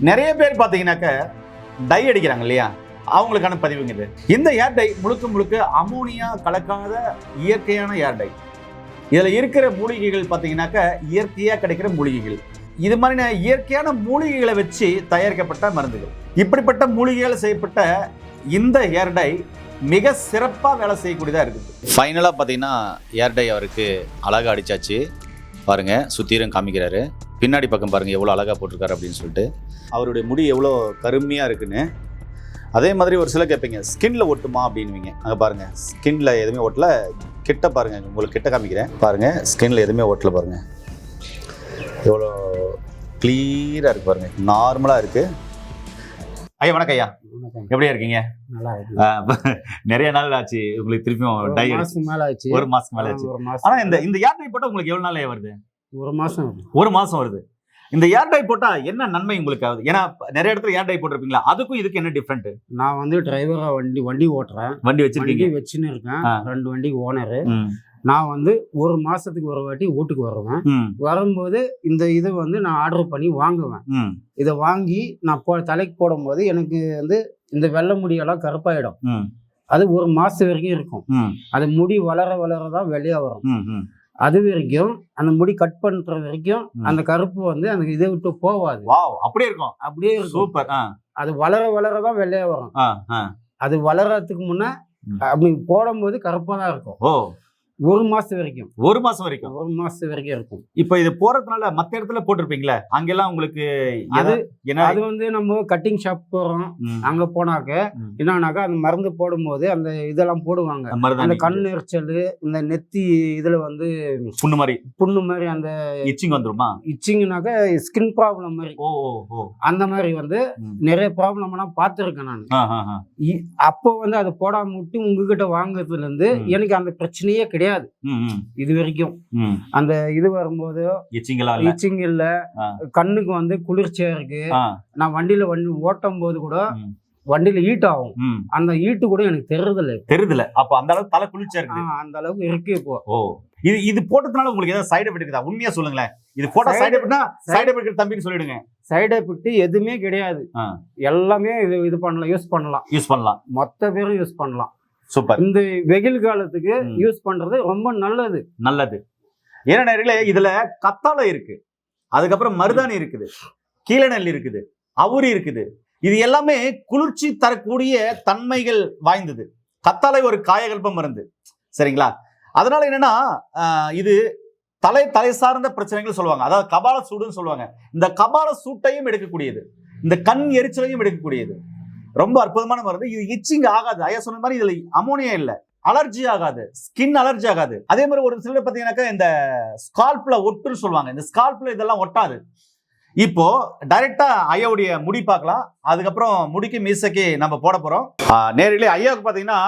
நிறைய பேர் பார்த்தீங்கன்னாக்க டை அடிக்கிறாங்க இல்லையா, அவங்களுக்கான பதிவுங்க இது. இந்த ஏர் டை முழுக்க முழுக்க அமோனியா கலக்காத இயற்கையான ஏர் டை. இதில் இருக்கிற மூலிகைகள் பார்த்தீங்கன்னாக்க இயற்கையாக கிடைக்கிற மூலிகைகள். இது மாதிரியான இயற்கையான மூலிகைகளை வச்சு தயாரிக்கப்பட்ட மருந்துகள். இப்படிப்பட்ட மூலிகைகள் செய்யப்பட்ட இந்த ஏர் டை மிக சிறப்பாக வேலை செய்யக்கூடியதாக இருக்குது. ஃபைனலாக பார்த்தீங்கன்னா ஏர் டை அவருக்கு அழகாக அடித்தாச்சு பாருங்கள். சுற்றிலும் காமிக்கிறாரு. பின்னாடி பக்கம் பாருங்கள் எவ்வளோ அழகாக போட்டிருக்காரு அப்படின்னு சொல்லிட்டு. அவருடைய முடி எவ்வளோ கருமையாக இருக்குன்னு. அதே மாதிரி ஒரு சில கேட்பீங்க ஸ்கின்ல ஒட்டுமா அப்படின்வீங்க. அங்கே பாருங்கள் ஸ்கின்ல எதுவுமே ஒட்டல. கிட்ட பாருங்கள், உங்களுக்கு கிட்ட காமிக்கிறேன் பாருங்கள். ஸ்கின்ல எதுவுமே ஒட்டல பாருங்கள். எவ்வளோ கிளியராக இருக்குது பாருங்கள், நார்மலாக இருக்குது. ஐயா வணக்கம் ஐயா, எப்படியா இருக்கீங்க? நல்லா இருக்கு. நிறைய நாள் ஆச்சு உங்களுக்கு திருப்பியும் டை மாசம் மேல ஆச்சு. ஒரு மாசம் மேல ஆச்சு. ஆனா இந்த ஏர் டை போட்டா உங்களுக்கு எவ்வளவு நாள் வருது? ஒரு மாசம் வருது. இந்த ஏர் டை போட்டா என்ன நன்மை உங்களுக்கு ஆகுது? ஏன்னா நிறைய இடத்துல ஏர் டை போட்டிருப்பீங்களா, அதுக்கும் இதுக்கு என்ன டிஃபரெண்ட்? நான் வந்து டிரைவரா வண்டி ஓட்டுறேன். வண்டி வச்சிருக்கீங்க? வச்சுன்னு இருக்கேன். 2 வண்டி ஓனரு. நான் வந்து ஒரு மாசத்துக்கு ஒரு வாட்டி வீட்டுக்கு வருவேன். வரும்போது இந்த இது வந்து நான் ஆர்டர் பண்ணி வாங்குவேன். இதை வாங்கி நான் தலைக்கு போடும் போது எனக்கு வந்து இந்த வெள்ளை முடியெல்லாம் கருப்பாயிடும். அது ஒரு மாசம் வரைக்கும் இருக்கும். அது முடி வளர வளரதான் வெளியே வரும். அது வரைக்கும் அந்த முடி கட் பண்ற வரைக்கும் அந்த கருப்பு வந்து அந்த இதை விட்டு போவாது. அப்படியே இருக்கும். அப்படியே இருக்கும். சூப்பர். அது வளர வளரதான் வெளியே வரும். அது வளர்றதுக்கு முன்ன அப்படி போடும் போது கருப்பா தான் இருக்கும். ஒரு மாசம் வரைக்கும் இருக்கும். இப்ப இது போறதுனால மத்த இடத்துல போட்டிருப்பீங்களா, அங்கெல்லாம் உங்களுக்கு அது வந்து நம்ம கட்டிங் ஷாப் போறோம். அங்க போனாக்க என்னன்னாக்கா அந்த மருந்து போடும் போது அந்த இதெல்லாம் போடுவாங்க. அந்த கண் எரிச்சல், இந்த நெத்தி இதுல வந்து புண்ணு மாதிரி அந்த இச்சிங் வந்துருமா? இச்சிங்னாக்க ஸ்கின் ப்ராப்ளம் மாதிரி. அந்த மாதிரி வந்து நிறைய ப்ராப்ளம் எல்லாம் பார்த்துருக்கேன் நான். அப்போ வந்து அதை போடாம விட்டு உங்ககிட்ட வாங்குறதுல இருந்து எனக்கு அந்த பிரச்சனையே கிடையாது இது வரைக்கும். அந்த இது வரும்போது இச்சிங் இல்ல, கண்ணுக்கு வந்து குளிர்ச்சியா இருக்கு. நான் வண்டி ஓட்டும் போது கூட வண்டியில ஹீட் ஆகும். அந்த ஹீட்டு கூட எனக்கு தெரியுதுல. அப்ப அந்த அளவுக்கு தலை குளிர்ச்சியா இருக்கு. அந்த அளவுக்கு இருக்கு இப்போ. இது போட்டதுனால உங்களுக்கு ஏதாவது சைடு எஃபெக்ட் இருக்குதா? உண்மையா சொல்லுங்களேன். இது போட்டா சைடு எஃபெக்ட் தம்பின்னு சொல்லிடுங்க. சைடு எஃபெக்ட் எதுவுமே கிடையாது. எல்லாமே இது பண்ணலாம், யூஸ் பண்ணலாம். மொத்த பேரும் யூஸ் பண்ணலாம். சூப்பர். இந்த வெயில் காலத்துக்கு யூஸ் பண்றது ரொம்ப நல்லது. ஏன்னா நேர்களே, இதுல கத்தாழை இருக்கு, அதுக்கப்புறம் மருதாணி இருக்குது, கீழநெல் இருக்குது, அவுரி இருக்குது. இது எல்லாமே குளிர்ச்சி தரக்கூடிய தன்மைகள் வாய்ந்தது. கத்தாழை ஒரு காயகல்ப மருந்து, சரிங்களா? அதனால என்னன்னா இது தலை சார்ந்த பிரச்சனைகள் சொல்லுவாங்க. அதாவது கபால சூடுன்னு சொல்லுவாங்க. இந்த கபால சூட்டையும் எடுக்கக்கூடியது, இந்த கண் எரிச்சலையும் எடுக்கக்கூடியது. ரொம்ப அற்புதமான மருந்து. இது இச்சிங் ஆகாது. ஐயா சொன்ன மாதிரி இதுல அமோனியா இல்ல, அலர்ஜி ஆகாது, ஸ்கின் அலர்ஜி ஆகாது. அதே மாதிரி ஒரு சிலர் பாத்தீங்கன்னாக்கா இந்த ஸ்கால்ப்ல ஒட்டுன்னு சொல்லுவாங்க. இந்த ஸ்கால்ப்ல இதெல்லாம் ஒட்டாது. இப்போ டைரக்டா ஐயாவுடைய முடி பார்க்கலாம். அதுக்கப்புறம் முடிக்கு மீசைக்கு நம்ம போட போறோம். நேரிலே ஐயாவுக்கு பாத்தீங்கன்னா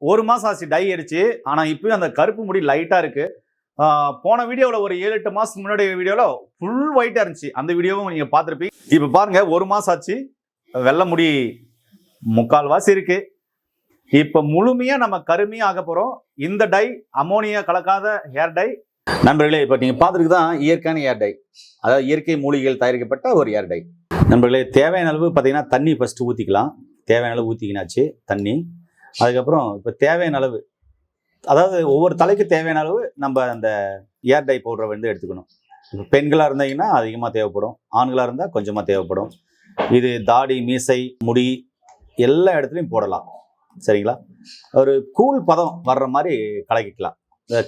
ஒரு மாசம் ஆச்சு டை அடிச்சு. ஆனா இப்பயும் அந்த கருப்பு முடி லைட்டா இருக்கு. போன வீடியோவில் ஒரு 7-8 மாசத்துக்கு முன்னாடி வீடியோவில் ஃபுல் ஒயிட்டா இருந்துச்சு. அந்த வீடியோவும் நீங்க பார்த்துருப்பீங்க. இப்போ பாருங்க, ஒரு மாசம் ஆச்சு, வெள்ளை முடி 3/4 இருக்கு. இப்ப முழுமையா நம்ம கருமையா ஆக போறோம். இந்த டை அமோனியா கலக்காத ஹேர் டை. நண்பர்களே, இப்ப நீங்க பார்த்துருக்கு தான் இயற்கையான ஏர் டை, அதாவது இயற்கை மூலிகைகள் தயாரிக்கப்பட்ட ஒரு ஏர் டை. நண்பர்களே, தேவையான அளவு பார்த்தீங்கன்னா தண்ணி ஃபர்ஸ்ட் ஊற்றிக்கலாம். தேவையான அளவு ஊற்றிக்கினாச்சு தண்ணி. அதுக்கப்புறம் இப்போ தேவையான அளவு, அதாவது ஒவ்வொரு தலைக்கு தேவையான அளவு நம்ம அந்த ஏர் டை பவுடரை வந்து எடுத்துக்கணும். இப்போ பெண்களாக இருந்தீங்கன்னா அதிகமாக தேவைப்படும், ஆண்களாக இருந்தால் கொஞ்சமாக தேவைப்படும். இது தாடி, மீசை, முடி எல்லா இடத்துலையும் போடலாம், சரிங்களா? ஒரு கூழ் பதம் வர்ற மாதிரி கலக்கிக்கலாம்.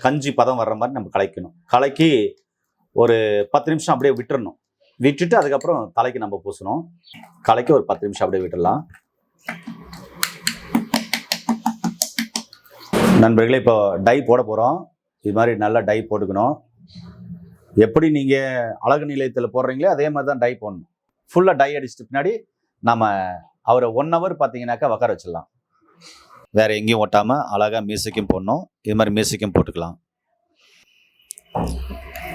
கஞ்சி பதம் வர்ற மாதிரி நம்ம கலக்கணும். கலக்கி ஒரு 10 நிமிஷம் அப்படியே விட்டுறணும். விட்டுட்டு அதுக்கப்புறம் தலைக்கு நம்ம பூசணும். கலக்கி ஒரு 10 நிமிஷம் அப்படியே விட்டுடலாம். நண்பர்களே, இப்போ டை போட போகிறோம். இது மாதிரி நல்லா டை போட்டுக்கணும். எப்படி நீங்கள் அழகு நிலையத்தில் போடுறீங்களோ அதே மாதிரி தான் டை போடணும். ஃபுல்லாக டை அடிச்சிட்டு பின்னாடி நம்ம அவரை 1 hour பார்த்தீங்கன்னாக்கா உட்கார வச்சிடலாம். வேற எங்கேயும் ஓட்டாமல் அழகாக மியூசிக்கும் போடணும். இது மாதிரி மியூசிக்கும் போட்டுக்கலாம்.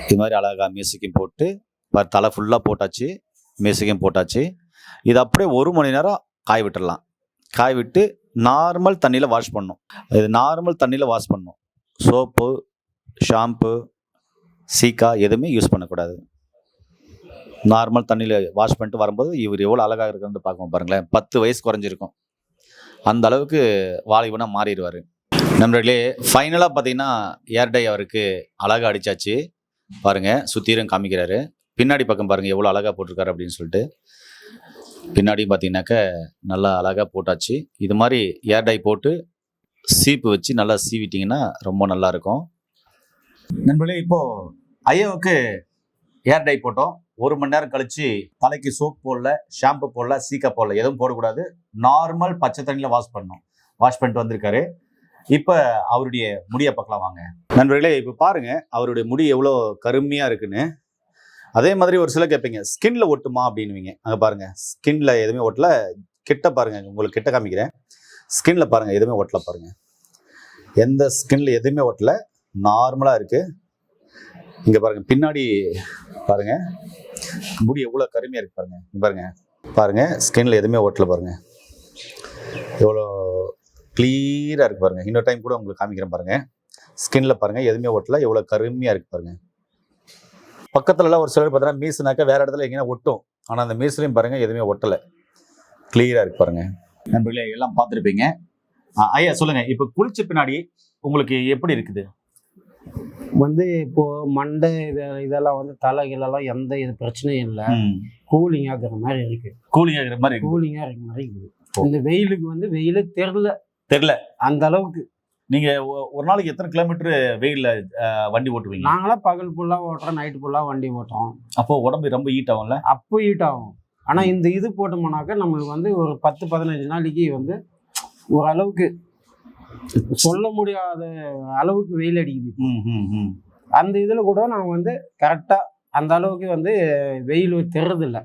இது மாதிரி அழகாக மியூசிக்கும் போட்டு தலை ஃபுல்லாக போட்டாச்சு, மியூசிக்கும் போட்டாச்சு. இது அப்படியே 1 மணி நேரம் காய விட்டுடலாம். காய விட்டு நார்மல் தண்ணியில் வாஷ் பண்ணணும். இது நார்மல் தண்ணியில் வாஷ் பண்ணணும். சோப்பு, ஷாம்பு, சீக்கா எதுவுமே யூஸ் பண்ணக்கூடாது. நார்மல் தண்ணியில் வாஷ் பண்ணிட்டு வரும்போது இவர் எவ்வளோ அழகாக இருக்குன்னு பார்க்க பாருங்களேன். 10 வயசு குறைஞ்சிருக்கும். அந்த அளவுக்கு வாலிபனாக மாறிடுவார். நண்பர்களே, ஃபைனலாக பார்த்தீங்கன்னா ஏர் டை அவருக்கு அழகாக அடித்தாச்சு. பாருங்கள், சுற்றிலும் காமிக்கிறாரு. பின்னாடி பக்கம் பாருங்கள் எவ்வளோ அழகாக போட்டிருக்காரு அப்படின்னு சொல்லிட்டு. பின்னாடி பார்த்தீங்கன்னாக்க நல்லா அழகாக போட்டாச்சு. இது மாதிரி ஏர் டை போட்டு சீப்பு வச்சு நல்லா சீவிட்டிங்கன்னா ரொம்ப நல்லாயிருக்கும். நண்பர்களே, இப்போது ஐயாவுக்கு ஏர் டை போட்டோம். 1 மணி நேரம் கழிச்சு தலைக்கு சோப் போடல, ஷாம்பு போடல, சீக்கா போடல, எதுவும் போடக்கூடாது. நார்மல் பச்சை தண்ணியில் வாஷ் பண்ணணும். வாஷ் பண்ணிட்டு வந்திருக்காரு. இப்போ அவருடைய முடியை பார்க்கலாம் வாங்க. நண்பர்களே, இப்போ பாருங்க அவருடைய முடி எவ்வளோ கருமையாக இருக்குன்னு. அதே மாதிரி ஒரு சில கேட்பீங்க, ஸ்கின்ல ஒட்டுமா அப்படின்னுவீங்க. அங்கே பாருங்க, ஸ்கின்ல எதுவுமே ஒட்டல. கிட்ட பாருங்க, உங்களுக்கு கிட்ட காமிக்கிறேன். ஸ்கின்ல பாருங்க எதுவுமே ஒட்டல. பாருங்க, எந்த ஸ்கின்ல எதுவுமே ஒட்டல, நார்மலாக இருக்கு. இங்கே பாருங்க, பின்னாடி பாருங்க முடி எவ்வளோ கருமையாக இருக்கு பாருங்க. பாருங்க பாருங்க, ஸ்கின்ல எதுவுமே ஒட்டல. பாருங்க எவ்வளோ கிளியராக இருக்கு பாருங்க. இன்னொரு டைம் கூட உங்களுக்கு காமிக்கிறேன் பாருங்க. ஸ்கின்ல பாருங்க எதுவுமே ஒட்டல, எவ்வளோ கருமையாக இருக்கு பாருங்க. பக்கத்துலலாம் ஒரு சிலர் பார்த்தீங்கன்னா மீசுனாக்கா வேற இடத்துல எங்கேயா ஒட்டும். ஆனால் அந்த மீசுலையும் பாருங்க எதுவுமே ஒட்டலை, கிளியராக இருக்கு பாருங்க. நண்பர்களே, எல்லாம் பார்த்துருப்பீங்க. ஐயா சொல்லுங்க, இப்போ குளிச்ச பின்னாடி உங்களுக்கு எப்படி இருக்குது? வந்து இப்போ மண்டை இதெல்லாம் வந்து தலைகளெல்லாம் எந்த இது பிரச்சனையும் இல்லை. கூலிங் ஆகுற மாதிரி இருக்கு. கூலிங் ஆகுற மாதிரி இருக்குது. இந்த வெயிலுக்கு வந்து வெயிலே தெரியல அந்த அளவுக்கு. நீங்க ஒரு நாளைக்கு எத்தனை கிலோமீட்டர் வெயில்ல வண்டி ஓட்டுவீங்க? நாங்களாம் பகல் ஃபுல்லா ஓட்டுறோம், நைட்டு ஃபுல்லா வண்டி ஓட்டுறோம். அப்போ உடம்பு ரொம்ப ஹீட் ஆகும்ல? அப்போ ஹீட் ஆகும். ஆனா இந்த இது போட்டோம்னாக்க நம்மளுக்கு வந்து ஒரு 10-15 நாளைக்கு வந்து ஓரளவுக்கு சொல்ல முடியாத அளவுக்கு வெயில் அடிக்குது. அந்த இதுல கூட நாங்க வந்து கரெக்டா அந்த அளவுக்கு வந்து வெயில் தெரியறது இல்லை.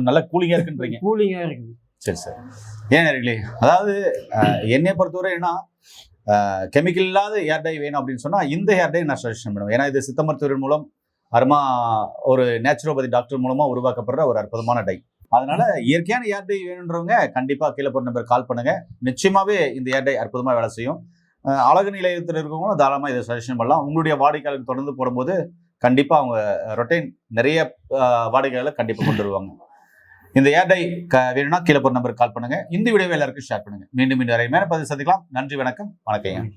நல்ல கூலிங்கா இருக்குன்றீங்க? கூலிங்கா இருக்குது. சரி சரி. ஏன் நேயர்களே, அதாவது என்னை பொறுத்தவரை என்ன, கெமிக்கல் இல்லாத ஏர் டை வேணும் அப்படின்னு சொன்னா இந்த ஏர் டை நான் சஜஷன் பண்ணுவேன். ஏன்னா இது சித்த மருத்துவரின் மூலம் அருமா ஒரு நேச்சுரோபதி டாக்டர் மூலமா உருவாக்கப்படுற ஒரு அற்புதமான டை. அதனால இயற்கையான ஏர் டை வேணுன்றவங்க கண்டிப்பா கீழே போற நம்பர் கால் பண்ணுங்க. நிச்சயமாவே இந்த ஏர் டை அற்புதமா வேலை செய்யும். அழகு நிலையத்தில் இருக்கவங்களும் தாராளமாக இதை சஜஷன் பண்ணலாம். உங்களுடைய வாடிக்கையாளருக்கு தொடர்ந்து போடும்போது கண்டிப்பா அவங்க ரொட்டைன் நிறைய வாடிக்கையாளர் கண்டிப்பா கொண்டு வருவாங்க. இந்த ஏர் டை வேணும்னா கீழே போற நம்பருக்கு கால் பண்ணுங்க. இந்த வீடியோவை எல்லாருக்கும் ஷேர் பண்ணுங்க. மீண்டும் வேற மேல பதிவு சந்திக்கலாம். நன்றி, வணக்கம். வணக்கம்.